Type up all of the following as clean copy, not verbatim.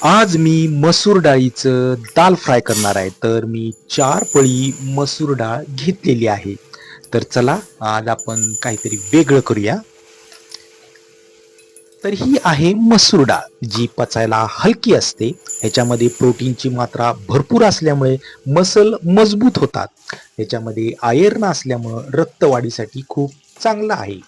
आज मी मसूर डाळीचं दाल फ्राय करणार आहे. तर मी 4 पळी मसूर डाळ घेतलेली आहे. तर चला आज आपण काहीतरी वेगळं करूया. तर ही आहे मसूर डाळ जी पचायला हलकी असते. ह्याच्यामध्ये प्रोटीनची मात्रा भरपूर असल्यामुळे मसल मजबूत होतात. ह्याच्यामध्ये आयर्न असल्यामुळं रक्तवाढीसाठी खूप चांगलं आहे.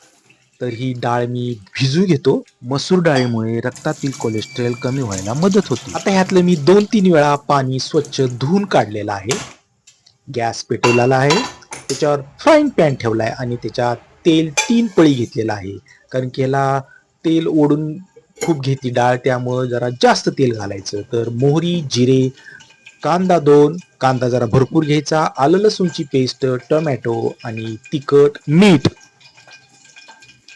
तर ही डाळ मी भिजू घेतो. मसूर डाळीमुळे रक्तातील कोलेस्ट्रॉल कमी व्हायला मदत होते. आता ह्यातलं मी 2-3 वेळा पाणी स्वच्छ धुवून काढलेलं आहे. गॅस पेटवलेला आहे. त्याच्यावर फ्राईंग पॅन ठेवलाय आणि त्याच्यात तेल 3 पळी घेतलेलं आहे. कारण की ह्याला तेल ओढून खूप घेते डाळ, त्यामुळं जरा जास्त तेल घालायचं. तर मोहरी, जिरे, कांदा 2, कांदा जरा भरपूर घ्यायचा, आलं लसूणची पेस्ट, टोमॅटो आणि तिखट, मीठ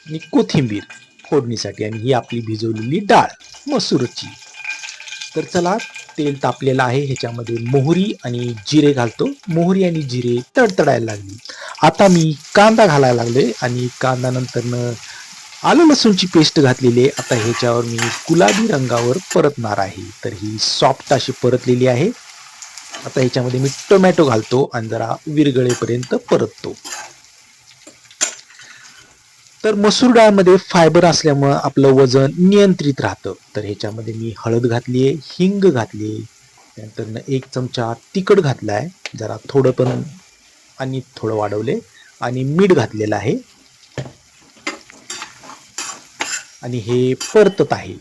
आणि कोथिंबीर फोडणीसाठी आणि ही आपली भिजवलेली डाळ मसूरची. तर चला तेल तापलेलं आहे. ह्याच्यामध्ये मोहरी आणि जिरे घालतो. मोहरी आणि जिरे तडतडायला लागली. आता मी कांदा घालायला लागलोय आणि कांदा नंतरनं आलं लसूणची पेस्ट घातलेली आहे. आता ह्याच्यावर मी गुलाबी रंगावर परतणार आहे. तर ही सॉफ्ट अशी परतलेली आहे. आता ह्याच्यामध्ये मी टोमॅटो घालतो आणि जरा विरगळेपर्यंत परततो. तर मसूर डाळमध्ये फायबर असल्यामुळं आपलं वजन नियंत्रित राहतं. तर ह्याच्यामध्ये मी हळद घातली आहे, हिंग घातली, त्यानंतर 1 चमचा तिखट घातलाय, जरा थोडं पण आणि थोडं वाढवले आणि मीठ घातलेलं आहे आणि हे परतत आहे.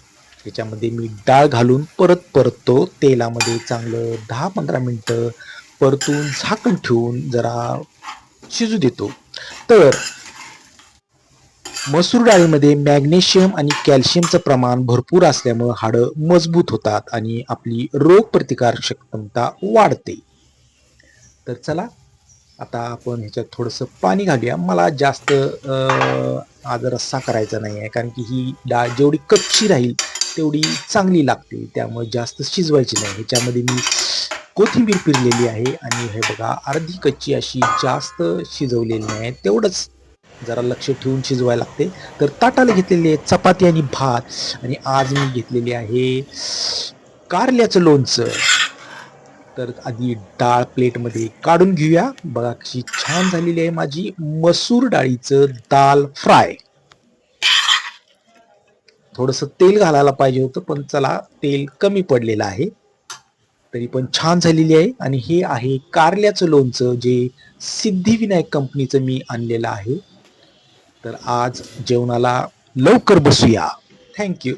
त्याच्यामध्ये मी डाळ घालून परत परततो तेलामध्ये चांगलं 10-15 मिनिटं परतून झाकण ठेवून जरा शिजू देतो. तर मसूर डाळीमध्ये मॅग्नेशियम आणि कॅल्शियमचं प्रमाण भरपूर असल्यामुळे हाडं मजबूत होतात आणि आपली रोगप्रतिकारक क्षमता वाढते. तर चला आता आपण ह्याच्यात थोडंसं पाणी घालूया. मला जास्त आज रस्सा करायचा नाही आहे, कारण की ही डाळ जेवढी कच्ची राहील तेवढी चांगली लागते. त्यामुळे जास्त शिजवायची नाही. ह्याच्यामध्ये मी कोथिंबीर पिरलेली आहे आणि हे बघा अर्धी कच्ची अशी, जास्त शिजवलेली नाही. तेवढंच जरा लक्ष ठेवून शिजवायला लागते. तर ताटाला घेतलेली आहे चपाती आणि भात आणि आज मी घेतलेली आहे कारल्याचं लोणचं. तर आधी डाळ प्लेटमध्ये काढून घेऊया. बघा कशी छान झालेली आहे माझी मसूर डाळीचं दाल फ्राय. थोडंसं तेल घालायला पाहिजे होतं, पण चला तेल कमी पडलेलं आहे. तरी पण छान झालेली आहे आणि हे आहे कारल्याचं लोणचं जे सिद्धिविनायक कंपनीचं मी आणलेलं आहे. तर आज जेवणाला लवकर बसूया. Thank you.